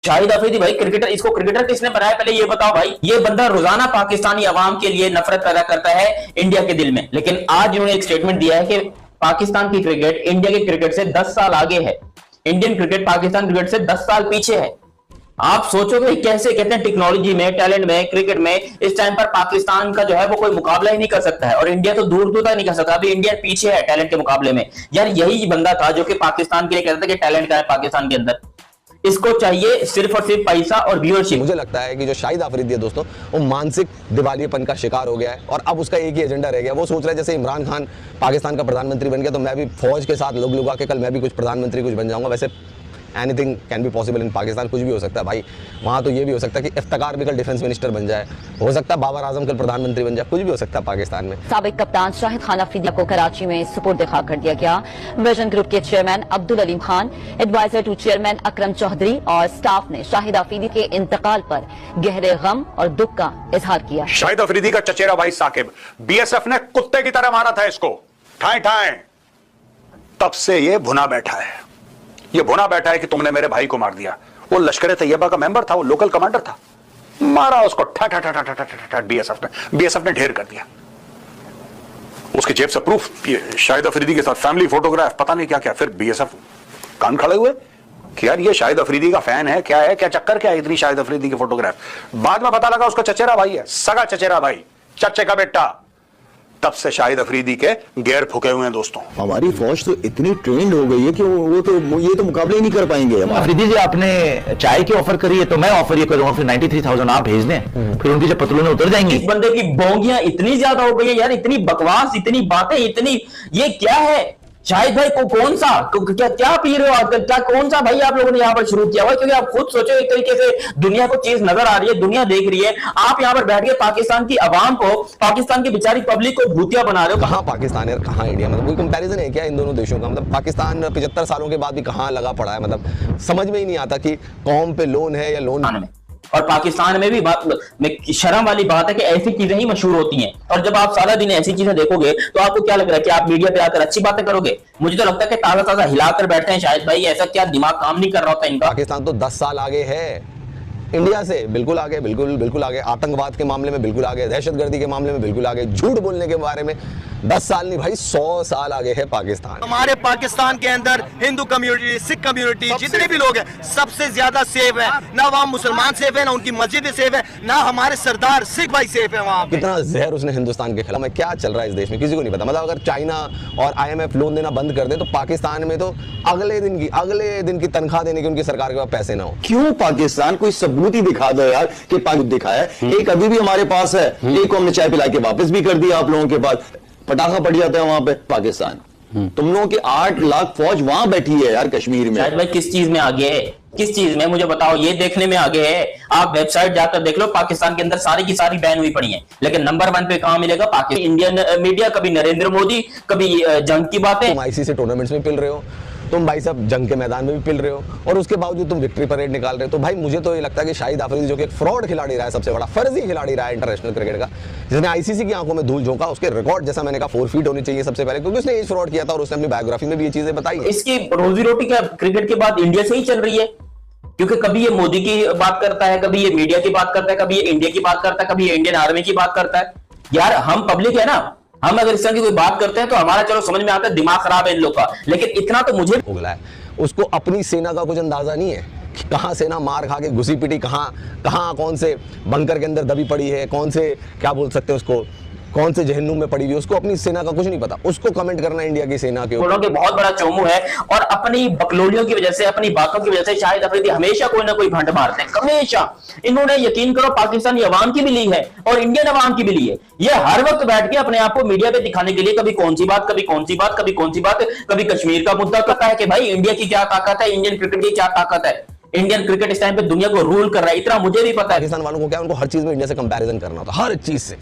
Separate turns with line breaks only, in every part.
शाहिद अफरीदी भाई क्रिकेटर, इसको क्रिकेटर किसने बनाया पहले ये बताओ भाई। ये बंदा रोजाना पाकिस्तानी अवाम के लिए नफरत पैदा करता है इंडिया के दिल में, लेकिन आज इन्होंने एक स्टेटमेंट दिया है कि पाकिस्तान की क्रिकेट इंडिया के क्रिकेट से 10 साल आगे है, इंडियन क्रिकेट पाकिस्तान क्रिकेट से 10 साल पीछे है। आप सोचोगे कैसे, कहते हैं टेक्नोलॉजी में, टैलेंट में, क्रिकेट में इस टाइम पर पाकिस्तान का जो है वो कोई मुकाबला ही नहीं कर सकता है, और इंडिया तो दूर दूर तक नहीं कर सकता। अभी इंडिया पीछे है टैलेंट के मुकाबले में। यार यही बंदा था जो कि पाकिस्तान के लिए कहता था कि टैलेंट का है पाकिस्तान के अंदर, इसको चाहिए सिर्फ और सिर्फ पैसा और व्यूअरशिप।
मुझे लगता है कि जो शाहिद अफरीदी है दोस्तों, वो मानसिक दिवालियेपन का शिकार हो गया है, और अब उसका एक ही एजेंडा रह गया। वो सोच रहा है जैसे इमरान खान पाकिस्तान का प्रधानमंत्री बन गया तो मैं भी फौज के साथ लोग लुगा के कल मैं भी कुछ प्रधानमंत्री कुछ बन जाऊंगा। वैसे anything can be possible in Pakistan, कुछ भी हो सकता है भाई। वहाँ तो ये भी हो सकता है कि इफ्तिकार भी कल डिफेंस मिनिस्टर बन जाए, हो सकता है बाबर आजम कल प्रधानमंत्री बन जाए, कुछ भी हो सकता है पाकिस्तान में।
साबिक कप्तान शाहिद खान अफरीदी को कराची में सुपुर्द खाक कर दिया गया। विजन ग्रुप के chairman Abdul Alim Khan, adviser to chairman Akram Chaudhary और स्टाफ ने शाहिद अफरीदी के इंतकाल पर गहरे गम और दुख का इजहार किया।
शाहिद अफरीदी का चचेरा भाई साकिब, बीएसएफ ने कुत्ते की तरह मारा था इसको, ठाए ठाए, तब से ये भुना बैठा है। ये भुना बैठा है कि तुमने मेरे भाई को मार दिया। वो लश्कर तैयबा का मेंबर था, वो लोकल कमांडर था, मारा उसको ठा ठा ठा ठा ठा ठा बीएसएफ ने ढेर कर दिया। उसकी जेब से प्रूफ, ये शाहिद अफरीदी के साथ फैमिली फोटोग्राफ, पता नहीं क्या क्या। फिर बीएसएफ कान खड़े हुए कि यार ये शाहिद अफरीदी का फैन है, क्या है, क्या चक्कर क्या है इतनी शाहिद अफरीदी की फोटोग्राफ। बाद में पता लगा उसका चचेरा भाई है, सगा चचेरा भाई, चच्चे का बेटा। तब से शाहिद अफरीदी के गैर फुके हुए हैं दोस्तों।
हमारी फौज तो इतनी ट्रेंड हो गई है कि ये तो मुकाबले ही नहीं कर पाएंगे।
अफरीदी जी आपने चाय की ऑफर करी है तो मैं ऑफर ये करूंगा, फिर 93,000 आप भेज दें, फिर उनकी जो पतलून उतर जाएंगी।
इस बंदे की बोंगियां इतनी ज्यादा हो गई है यार, इतनी बकवास, इतनी बातें, इतनी, ये क्या है शाहिद भाई को कौन सा क्या पी रहे हो आजकल, क्या कौन सा भाई आप लोगों ने यहाँ पर शुरू किया हुआ? क्योंकि आप खुद सोचो, एक तरीके से दुनिया को चीज नजर आ रही है, दुनिया देख रही है, आप यहाँ पर बैठ के पाकिस्तान की आवाम को, पाकिस्तान की बेचारी पब्लिक को भूतिया बना रहे हो।
कहाँ पाकिस्तान है कहाँ इंडिया, मतलब कोई कंपैरिजन है क्या इन दोनों देशों का? मतलब पाकिस्तान 75 सालों के बाद भी कहाँ लगा पड़ा है, मतलब समझ में ही नहीं आता कि कौम पे लोन है या लोन में।
और पाकिस्तान में भी बात में शर्म वाली बात है कि ऐसी चीजें ही मशहूर होती हैं, और जब आप सारा दिन ऐसी चीजें देखोगे तो आपको क्या लग रहा है कि आप मीडिया पे आकर अच्छी बातें करोगे? मुझे तो लगता है कि ताजा ताजा हिलाकर बैठे हैं शायद भाई, ऐसा क्या दिमाग काम नहीं कर रहा होता इनका?
पाकिस्तान तो 10 साल आगे है इंडिया से, बिल्कुल आगे, बिल्कुल आगे। आतंकवाद के मामले में बिल्कुल आगे, दहशतगर्दी के मामले में बिल्कुल आगे, झूठ बोलने के बारे में 10 साल नहीं भाई 100 साल आगे है पाकिस्तान।
हमारे पाकिस्तान के अंदर हिंदू कम्युनिटी, सिख कम्युनिटी, जितने भी लोग हैं सबसे ज्यादा सेफ है। ना वहाँ मुसलमान सेफ है, ना उनकी मस्जिद सेफ है, ना हमारे सरदार सिख भाई सेफ है वहाँ।
कितना जहर उसने हिंदुस्तान के खिलाफ में, क्या चल रहा है इस देश में किसी को नहीं पता। मतलब अगर चाइना और IMF लोन देना बंद कर दे तो पाकिस्तान में तो अगले दिन की तनख्वाह देने की उनकी सरकार के पास पैसे ना हो।
क्यों पाकिस्तान कोई सबूत ही दिखा दो यार कि पाकिस्तान दिखाया है। एक अभी भी हमारे पास है, एक को हमने चाय पिला के वापस भी कर दिया आप लोगों के पास, पटाखा पड़ जाता है वहां पे पाकिस्तान। तुम लोगों की 8 लाख फौज वहां बैठी है यार कश्मीर में।
शायद भाई किस चीज में आगे है, किस चीज में मुझे बताओ, ये देखने में आगे है। आप वेबसाइट जाकर देख लो, पाकिस्तान के अंदर सारी की सारी बैन हुई पड़ी है, लेकिन नंबर 1 पे कहां मिलेगा? पाकिस्तान इंडियन मीडिया, कभी नरेंद्र मोदी, कभी जंग की बातें।
तुम ICC टूर्नामेंट्स में पिल रहे हो, तुम भाई साहब जंग के मैदान में भी पिल रहे हो, और उसके बावजूद तुम विक्ट्री परेड निकाल रहे हो। तो भाई मुझे तो ये लगता है कि शाहिद अफरीदी जो कि एक फ्रॉड खिलाड़ी रहा है, सबसे बड़ा फर्जी खिलाड़ी रहा है इंटरनेशनल क्रिकेट का, जिसने ICC की आंखों में धूल झोंका, उसके रिकॉर्ड जैसा मैंने कहा 4 फीट होनी चाहिए सबसे पहले, क्योंकि उसने एज फ्रॉड किया था और उसने अपनी बायोग्राफी में भी ये चीजें बताई।
इसकी रोजी रोटी क्या क्रिकेट के बाद इंडिया से ही चल रही है? क्योंकि कभी ये मोदी की बात करता है, कभी ये मीडिया की बात करता है, कभी ये इंडिया की बात करता है, कभी ये इंडियन आर्मी की बात करता है। यार हम पब्लिक है ना, हम अगर इस तरह की कोई बात करते हैं तो हमारा चलो समझ में आता है दिमाग खराब है इन लोग का, लेकिन इतना तो मुझे
उगला है। उसको अपनी सेना का कुछ अंदाजा नहीं है, कहां सेना मार खा के घुसी पिटी, कहां कौन से बंकर के अंदर दबी पड़ी है, कौन से क्या बोल सकते हैं उसको, कौन से जहन्नुम में पड़ी हुई है, उसको अपनी सेना का कुछ नहीं पता। उसको कमेंट करना इंडिया की सेना के
ऊपर बहुत बड़ा चोमू है, और अपनी बकलोलियों की वजह से, अपनी बातों की वजह से शाहिद अफरीदी हमेशा कोई ना कोई भंड मारते हैं, हमेशा। इन्होंने यकीन करो पाकिस्तानी अवाम की भी ली है और इंडियन अवाम की भी ली है। ये हर वक्त बैठ के अपने आप को मीडिया पे दिखाने के लिए कभी कौन सी बात, कभी कौन सी बात, कभी कौन सी बात, कभी कश्मीर का मुद्दा करता है कि भाई इंडिया की क्या ताकत है, इंडियन क्रिकेट की क्या ताकत है। इंडियन क्रिकेट इस टाइम पे दुनिया को रूल कर रहा है, इतना मुझे भी पता है।
पाकिस्तान वालों को क्या, उनको हर चीज में इंडिया से कंपैरिजन करना होता है, हर चीज से।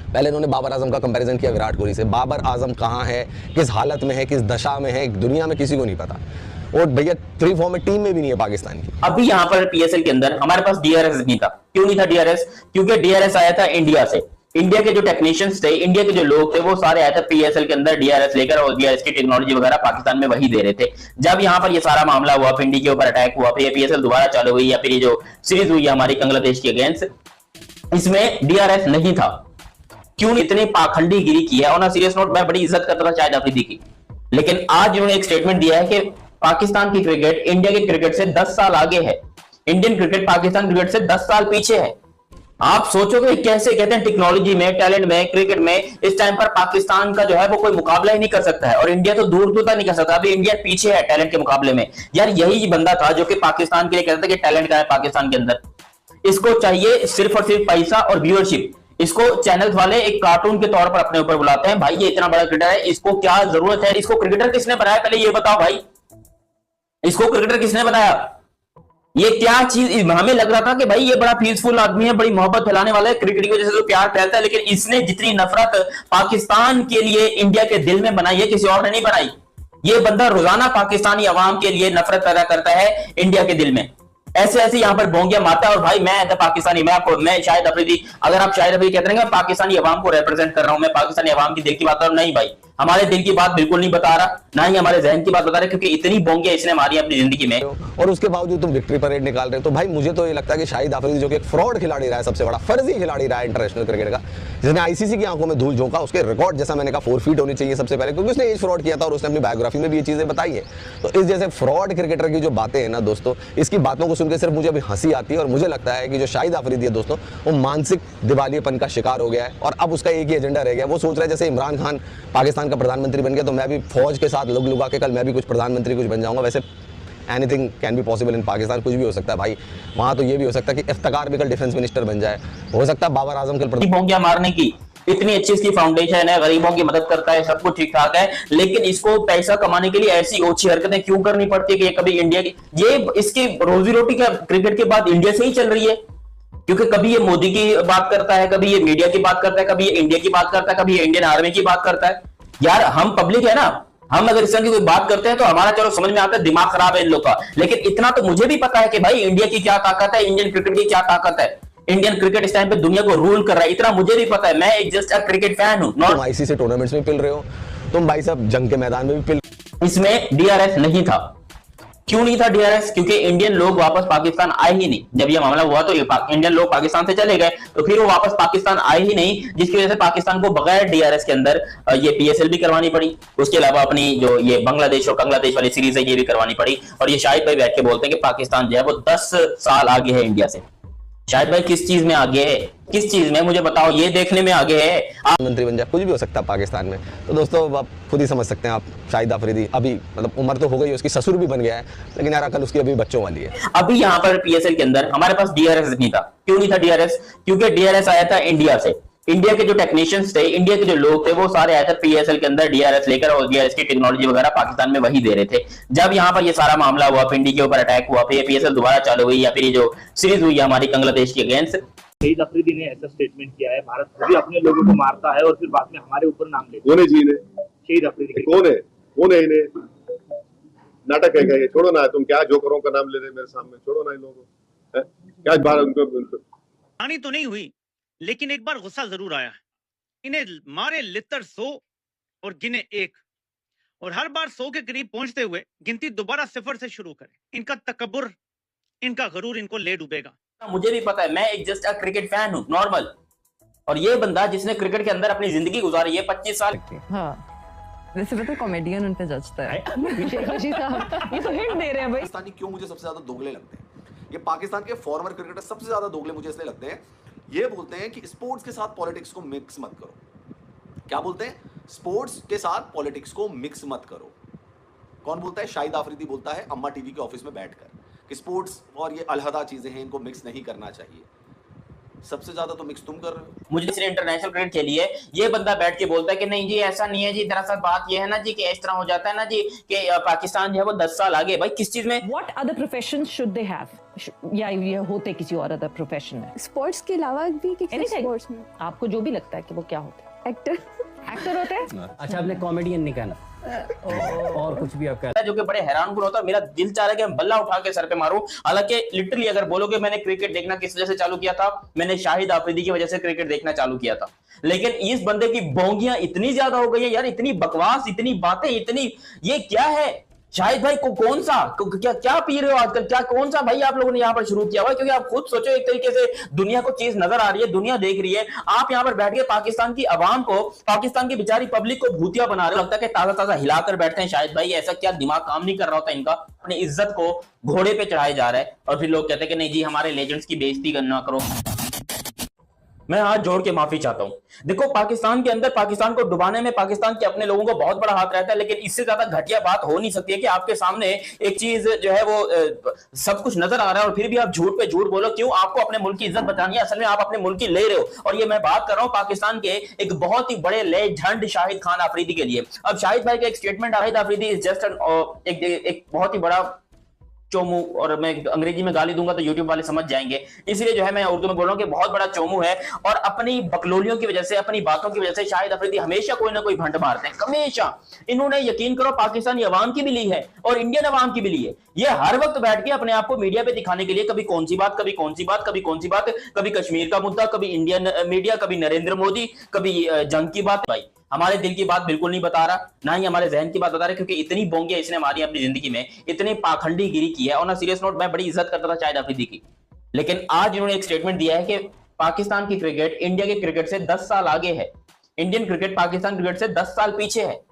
पहले इन्होंने बाबर आजम का कंपैरिजन किया विराट कोहली से। बाबर आजम कहाँ है, किस हालत में है, किस दशा में है, दुनिया में किसी को नहीं पता। और भैया 3 फॉर्म में टीम में भी नहीं है पाकिस्तान की।
अभी यहाँ पर PSL के अंदर हमारे पास DRS नहीं था। क्यों नहीं था DRS? क्योंकि DRS आया था इंडिया से। इंडिया के जो टेक्नीशियंस थे, इंडिया के जो लोग थे, वो सारे आए थे पीएसएल के अंदर डीआरएस लेकर और डीआरएस की टेक्नोलॉजी वगैरह पाकिस्तान में वही दे रहे थे। जब यहाँ पर ये सारा मामला हुआ, इंडिया के ऊपर अटैक हुआ, फिर ये पीएसएल दोबारा चालू हुई, या फिर ये जो सीरीज हुई हमारी बांग्लादेश के अगेंस्ट, इसमें डीआरएस नहीं था। क्यों इतने पाखंडी गिरी की है? और ना सीरियस नोट, मैं बड़ी इज्जत करता था शाहिद अफरीदी की, लेकिन आज इन्होंने एक स्टेटमेंट दिया है कि पाकिस्तान की क्रिकेट इंडिया के क्रिकेट से 10 साल आगे है, इंडियन क्रिकेट पाकिस्तान क्रिकेट से 10 साल पीछे है। आप सोचोगे कैसे? कहते हैं टेक्नोलॉजी में, टैलेंट में, क्रिकेट में इस टाइम पर पाकिस्तान का जो है वो कोई मुकाबला ही नहीं कर सकता है, और इंडिया तो दूर दूर तक नहीं कर सकता। अभी इंडिया पीछे है टैलेंट के मुकाबले में। यार यही बंदा था जो कि पाकिस्तान के लिए कहता था कि टैलेंट का है पाकिस्तान के अंदर, इसको चाहिए सिर्फ और सिर्फ पैसा और व्यूअरशिप। इसको चैनल वाले एक कार्टून के तौर पर अपने ऊपर बुलाते हैं। भाई ये इतना बड़ा क्रिकेटर है, इसको क्या जरूरत है? इसको क्रिकेटर किसने बनाया पहले ये बताओ भाई, इसको क्रिकेटर किसने बनाया? ये क्या चीज, हमें लग रहा था कि भाई ये बड़ा पीसफुल आदमी है, बड़ी मोहब्बत फैलाने वाला है, क्रिकेट की वजह से तो प्यार फैलता है, लेकिन इसने जितनी नफरत पाकिस्तान के लिए इंडिया के दिल में बनाई है किसी और ने नहीं बनाई। ये बंदा रोजाना पाकिस्तानी अवाम के लिए नफरत पैदा करता है इंडिया के दिल में, ऐसे ऐसे यहाँ पर बोंगिया मारता है। और भाई मैं पाकिस्तानी, मैं शाहिद अफरीदी, अगर आप शाहिद अफरीदी कहते हैं मैं पाकिस्तानी अवाम को रिप्रेजेंट कर रहा हूं, मैं पाकिस्तानी अवाम की दिल की बात कर रहा हूं, नहीं भाई, हमारे दिल की बात बिल्कुल नहीं बता रहा, ना ही हमारे जहन की बात बता रहा, क्योंकि इतनी बोंगिया इसने मारी अपनी जिंदगी में।
और उसके बावजूद तुम विक्ट्री परेड निकाल रहे हो। तो भाई मुझे तो ये लगता है कि शाहिद अफरीदी जो कि एक फ्रॉड खिलाड़ी रहा है, सबसे बड़ा फर्जी खिलाड़ी रहा है इंटरनेशनल क्रिकेट का, जिसने आईसीसी की आंखों में धूल झोंका, उसके रिकॉर्ड जैसा मैंने कहा 4 फीट होनी चाहिए सबसे पहले, क्योंकि उसने एज फ्रॉड किया था और उसने अपनी बायोग्राफी में भी ये चीजें बताई है। तो इस जैसे फ्रॉड क्रिकेटर की जो बातें हैं ना दोस्तों, इसकी बातों को सुनकर सिर्फ मुझे अभी हंसी आती है, और मुझे लगता है कि जो शाहिद अफरीदी है दोस्तों, वो मानसिक दिवालियेपन का शिकार हो गया है, और अब उसका एक ही एजेंडा रह गया। वो सोच रहा है जैसे इमरान खान पाकिस्तान का प्रधानमंत्री बन गया तो मैं भी फौज के साथ लग लुगा के कल मैं भी कुछ प्रधानमंत्री कुछ बन जाऊंगा। वैसे anything can be possible in Pakistan, कुछ भी हो सकता है भाई। वहां तो ये भी हो सकता है कि इफ्तिकार भी कल डिफेंस मिनिस्टर बन जाए, हो सकता है बाबर आजम कल
बोंगिया मारने की इतनी अच्छी इसकी फाउंडेशन है, गरीबों की मदद करता है, सब कुछ ठीक ठाक है, लेकिन इसको पैसा कमाने के लिए ऐसी ओछी हरकतें क्यों करनी पड़ती है कि ये कभी इंडिया की, ये इसकी रोजी रोटी का क्रिकेट के बाद इंडिया से ही चल रही है, क्योंकि कभी ये मोदी की बात करता है, कभी ये मीडिया की बात करता है, कभी ये इंडिया की बात करता है, कभी ये इंडियन आर्मी की बात करता है। यार हम पब्लिक है ना, हम अगर इस तरह की कोई बात करते हैं तो हमारा चलो समझ में आता है दिमाग खराब है इन लोग का, लेकिन इतना तो मुझे भी पता है कि भाई इंडिया की क्या ताकत है, इंडियन क्रिकेट की क्या ताकत है, इंडियन क्रिकेट इस टाइम पे दुनिया को रूल कर रहा है, इतना मुझे भी पता है। मैं एक जस्ट अ क्रिकेट फैन हूं।
तुम आईसीसी टूर्नामेंट्स में पिल रहे हो, तुम भाई साहब जंग के मैदान में भी पिल।
इसमें डीआरएस नहीं था। क्यों नहीं था डीआरएस? क्योंकि इंडियन लोग वापस पाकिस्तान आए ही नहीं। जब ये मामला हुआ तो इंडियन लोग पाकिस्तान से चले गए, तो फिर वो वापस पाकिस्तान आए ही नहीं, जिसकी वजह से पाकिस्तान को बगैर डीआरएस के अंदर ये पीएसएल भी करवानी पड़ी, उसके अलावा अपनी जो ये बांग्लादेश और बांग्लादेश वाली सीरीज है ये भी करवानी पड़ी। और ये शाहिद भाई बैठ के बोलते हैं कि पाकिस्तान जो है वो 10 साल आगे है इंडिया से। शाहिद भाई किस चीज में आगे है? किस चीज में मुझे बताओ, ये देखने में आगे है।
आप मंत्री बन जाए, कुछ भी हो सकता है पाकिस्तान में। तो दोस्तों आप खुद ही समझ सकते हैं, आप शाहिद अफरीदी अभी मतलब उम्र तो हो गई, उसकी ससुर भी बन गया है, लेकिन यार अकल उसकी अभी बच्चों वाली है।
अभी यहाँ पर पीएसएल के अंदर हमारे पास डीआरएस नहीं था। क्यों नहीं था डीआरएस? क्योंकि डीआरएस आया था इंडिया से। इंडिया के जो टेक्नीशियंस थे, इंडिया के जो लोग थे, वो सारे आए थे पीएसएल के अंदर डीआरएस लेकर और डीआरएस की टेक्नोलॉजी वगैरह पाकिस्तान में वही दे रहे थे। जब यहाँ पर ये सारा मामला हुआ, इंडिया के ऊपर अटैक हुआ, फिर पीएसएल दोबारा चालू हुई, या फिर ये जो सीरीज हुई हमारी बांग्लादेश के अगेंस्ट,
शाहिद अफरीदी ने ऐसा स्टेटमेंट किया है, भारत भी अपने लोगों को मारता है और फिर बाद में हमारे ऊपर नाम लेता है।
कौन है जी ने?
शाहिद अफरीदी
कौन है इन्हें? नाटक है क्या ये? छोड़ो ना, तुम क्या जोकरों का नाम ले रहे मेरे सामने, छोड़ो ना इन लोगों को। क्या बार उनको
हानि तो नहीं हुई, लेकिन एक बार गुस्सा जरूर आया। इन्हें मारे लितर 100 और गिने 1, और हर बार 100 के करीब पहुंचते हुए गिनती दोबारा 0 से शुरू करें। इनका तकब्बुर, इनका गरूर इनको ले डूबेगा।
मुझे भी पता है, मैं एक जस्ट अ क्रिकेट फैन हूं, नॉर्मल। और ये बंदा जिसने क्रिकेट के अंदर अपनी जिंदगी गुजारी है 25 साल।
हाँ, वैसे पता कॉमेडियन उन पे जचता है। ये तो हिंट दे रहे हैं भाई।
पाकिस्तानी क्यों मुझे सबसे ज्यादा दोगले लगते हैं? ये पाकिस्तान के फॉर्मर क्रिकेटर सबसे ज्यादा दोगले मुझे इसलिए लगते हैं, ये बोलते हैं कि स्पोर्ट्स के साथ पॉलिटिक्स को मिक्स मत करो। क्या बोलते हैं? स्पोर्ट्स के साथ पॉलिटिक्स को मिक्स मत करो। कौन बोलता है? शाहिद अफरीदी बोलता है अम्मा टीवी के ऑफिस में बैठकर कि स्पोर्ट्स और ये अलहदा चीजें हैं, इनको मिक्स नहीं करना चाहिए। सबसे ज्यादा तो मिक्स तुम कर रहे हो।
मुझे इसने इंटरनेशनल क्रिकेट खेली है, ये बंदा बैठ के बोलता है कि नहीं जी ऐसा नहीं है जी, दरअसल बात ये है ना जी कि इस तरह हो जाता है ना जी कि पाकिस्तान जो है वो 10 साल आगे। भाई किस चीज में?
What other professions should they have? या ये होते किसी और अदर प्रोफेशन में?
स्पोर्ट्स के अलावा भी किसी स्पोर्ट्स में
आपको जो भी लगता है कि वो क्या होता है?
एक्टर।
एक्टर होते हैं।
अच्छा, आपने कॉमेडियन नहीं कहना और कुछ भी आप
जो कि बड़े हैरानकुन होता है। मेरा दिल चाह रहा है कि मैं बल्ला उठा के सर पे मारूं। हालांकि लिटरली अगर बोलोगे मैंने क्रिकेट देखना किस वजह से चालू किया था, मैंने शाहिद आफरीदी की वजह से क्रिकेट देखना चालू किया था। लेकिन इस बंदे की बोंगियां इतनी ज्यादा हो गई है यार, इतनी बकवास, इतनी बातें, इतनी, ये क्या है शाहिद भाई को कौन सा क्या क्या पी रहे हो आजकल, क्या कौन सा भाई आप लोगों ने यहाँ पर शुरू किया हुआ? क्योंकि आप खुद सोचो, एक तरीके से दुनिया को चीज नजर आ रही है, दुनिया देख रही है, आप यहाँ पर बैठ के पाकिस्तान की आवाम को, पाकिस्तान की बेचारी पब्लिक को भूतिया बना रहे हो। लगता है कि ताजा ताजा हिलाकर बैठते हैं शाहिद भाई। ऐसा क्या दिमाग काम नहीं कर रहा होता इनका? अपनी इज्जत को घोड़े पे चढ़ाया जा रहा है और फिर लोग कहते हैं कि नहीं जी हमारे लेजेंड्स की बेइज्जती करना करो। मैं हाथ जोड़ के माफी चाहता हूं। देखो, पाकिस्तान के अंदर पाकिस्तान को डुबाने में पाकिस्तान के अपने लोगों को बहुत बड़ा हाथ रहता है, लेकिन इससे ज्यादा घटिया बात हो नहीं सकती है कि आपके सामने एक चीज जो है वो सब कुछ नजर आ रहा है और फिर भी आप झूठ पे झूठ बोलो। क्यों? आपको अपने मुल्क की इज्जत बचानी है, असल में आप अपने मुल्क की ले रहे हो। और ये मैं बात कर रहा हूं पाकिस्तान के एक बहुत ही बड़े लेजेंड शाहिद खान आफरीदी के लिए। अब शाहिद भाई का एक statement, Shahid Afridi is just एक बहुत ही बड़ा चोमू, और मैं अंग्रेजी में गाली दूंगा तो यूट्यूब वाले समझ जाएंगे, इसलिए जो है मैं उर्दू में बोल रहा हूं कि बहुत बड़ा चोमू है। और अपनी बकलोलियों की वजह से, अपनी बातों की वजह से शाहिद अफरीदी हमेशा कोई ना कोई भंड मारते हैं, हमेशा। इन्होंने यकीन करो पाकिस्तानी अवाम की भी ली है और इंडियन अवाम की भी ली है। ये हर वक्त बैठ के अपने आप को मीडिया पे दिखाने के लिए कभी कौन सी बात, कभी कौन सी बात, कभी कौन सी बात, कभी कश्मीर का मुद्दा, कभी इंडियन मीडिया, कभी नरेंद्र मोदी, कभी जंग की बात। भाई हमारे दिल की बात बिल्कुल नहीं बता रहा, ना ही हमारे जहन की बात बता रहा, क्योंकि इतनी बोंगियां इसने हमारी अपनी जिंदगी में, इतनी पाखंडी गिरी की है। और ना सीरियस नोट, मैं बड़ी इज्जत करता था शाहिद अफरीदी की, लेकिन आज इन्होंने एक स्टेटमेंट दिया है कि पाकिस्तान की क्रिकेट इंडिया के क्रिकेट से 10 साल आगे है, इंडियन क्रिकेट पाकिस्तान क्रिकेट से 10 साल पीछे है।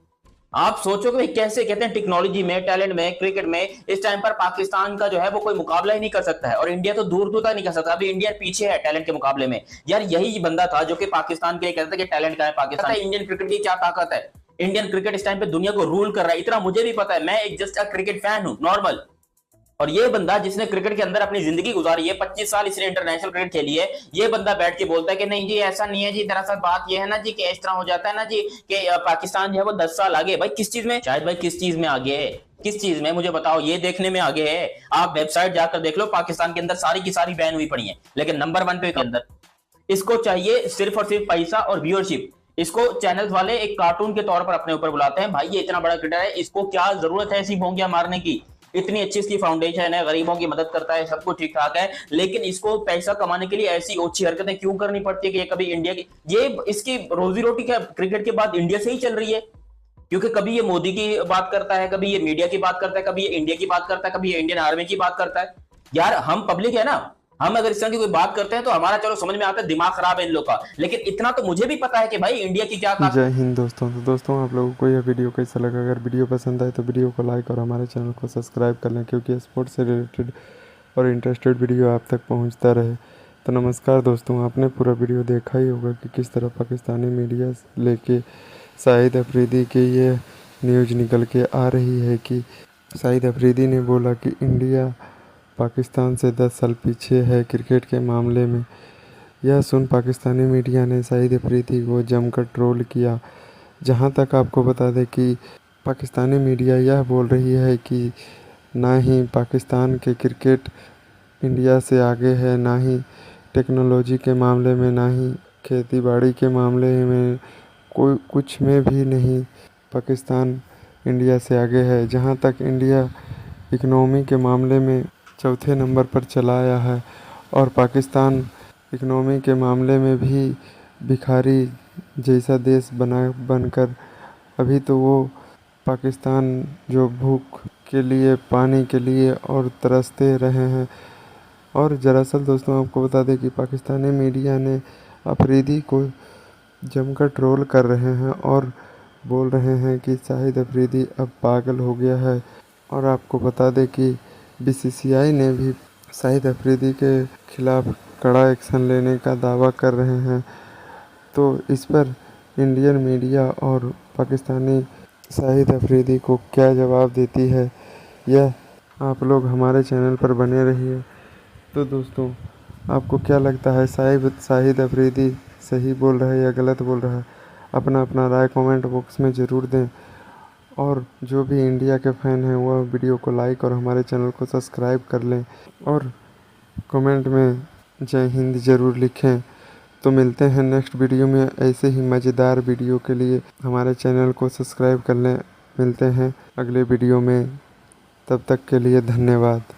आप सोचो कि कैसे, कहते हैं टेक्नोलॉजी में, टैलेंट में, क्रिकेट में इस टाइम पर पाकिस्तान का जो है वो कोई मुकाबला ही नहीं कर सकता है, और इंडिया तो दूर दूर तक नहीं कर सकता। अभी इंडिया पीछे है टैलेंट के मुकाबले में। यार यही बंदा था जो कि पाकिस्तान के कहता था कि टैलेंट का है पाकिस्तान, इंडियन क्रिकेट की क्या ताकत है। इंडियन क्रिकेट इस टाइम पे दुनिया को रूल कर रहा है, इतना मुझे भी पता है। मैं एक जस्ट क्रिकेट फैन हूं, नॉर्मल। और ये बंदा जिसने क्रिकेट के अंदर अपनी जिंदगी गुजारी है, 25 साल इसने इंटरनेशनल क्रिकेट खेली है, ये बंदा बैठ के बोलता है कि नहीं जी ऐसा नहीं है जी, दरअसल बात ये है ना जी कि इस तरह हो जाता है ना जी कि पाकिस्तान जो है वो 10 साल आगे। भाई किस चीज में शायद, भाई किस चीज में आगे है, किस चीज में मुझे बताओ, ये देखने में आगे है। आप वेबसाइट जाकर देख लो, पाकिस्तान के अंदर सारी की सारी बैन हुई पड़ी है, लेकिन नंबर 1 पे के अंदर इसको चाहिए सिर्फ और सिर्फ पैसा और व्यूअरशिप। इसको चैनल्स वाले एक कार्टून के तौर पर अपने ऊपर बुलाते हैं। भाई ये इतना बड़ा क्रिकेटर है, इसको क्या जरूरत है ऐसी भोंगियां मारने की? इतनी अच्छी इसकी फाउंडेशन है, गरीबों की मदद करता है, सब कुछ ठीक ठाक है, लेकिन इसको पैसा कमाने के लिए ऐसी ओछी हरकतें क्यों करनी पड़ती है कि ये कभी इंडिया की, ये इसकी रोजी रोटी क्या क्रिकेट के बाद इंडिया से ही चल रही है? क्योंकि कभी ये मोदी की बात करता है, कभी ये मीडिया की बात करता है, कभी ये इंडिया की बात करता है, कभी ये इंडियन आर्मी की बात करता है। यार हम पब्लिक है ना, हम अगर इस तरह की कोई बात करते हैं तो हमारा चलो समझ में आता है दिमाग खराब है इन लोग का, लेकिन इतना तो मुझे भी पता है कि भाई इंडिया की क्या।
जय हिंद दोस्तों। तो दोस्तों आप लोगों को यह वीडियो कैसा लगा? अगर वीडियो पसंद आए तो वीडियो को लाइक और हमारे चैनल को सब्सक्राइब कर लें, क्योंकि स्पोर्ट्स से रिलेटेड और इंटरेस्टेड वीडियो आप तक पहुंचता रहे। तो नमस्कार दोस्तों, आपने पूरा वीडियो देखा ही होगा कि किस तरह पाकिस्तानी मीडिया लेके शाहिद अफरीदी की ये न्यूज़ निकल के आ रही है कि शाहिद अफरीदी ने बोला कि इंडिया पाकिस्तान से 10 साल पीछे है क्रिकेट के मामले में। यह सुन पाकिस्तानी मीडिया ने शाहिद अफरीदी को जमकर ट्रोल किया। जहां तक आपको बता दें कि पाकिस्तानी मीडिया यह बोल रही है कि ना ही पाकिस्तान के क्रिकेट इंडिया से आगे है, ना ही टेक्नोलॉजी के मामले में, ना ही खेती बाड़ी के मामले में, कोई कुछ में भी नहीं पाकिस्तान इंडिया से आगे है। जहां तक इंडिया इकनॉमी के मामले में चौथे नंबर पर चला आया है, और पाकिस्तान इकनॉमी के मामले में भी भिखारी जैसा देश बनकर अभी तो वो पाकिस्तान जो भूख के लिए, पानी के लिए और तरसते रहे हैं। और दरअसल दोस्तों आपको बता दें कि पाकिस्तानी मीडिया ने अफरीदी को जमकर ट्रोल कर रहे हैं और बोल रहे हैं कि शाहिद अफरीदी अब पागल हो गया है। और आपको बता दें कि BCCI ने भी शाहिद अफरीदी के खिलाफ कड़ा एक्शन लेने का दावा कर रहे हैं। तो इस पर इंडियन मीडिया और पाकिस्तानी शाहिद अफरीदी को क्या जवाब देती है, यह आप लोग हमारे चैनल पर बने रहिए। तो दोस्तों आपको क्या लगता है, शाहिद अफरीदी सही बोल रहा है या गलत बोल रहा है? अपना अपना राय कमेंट बॉक्स में ज़रूर दें, और जो भी इंडिया के फ़ैन हैं वह वीडियो को लाइक और हमारे चैनल को सब्सक्राइब कर लें, और कमेंट में जय हिंद ज़रूर लिखें। तो मिलते हैं नेक्स्ट वीडियो में ऐसे ही मज़ेदार वीडियो के लिए हमारे चैनल को सब्सक्राइब कर लें। मिलते हैं अगले वीडियो में, तब तक के लिए धन्यवाद।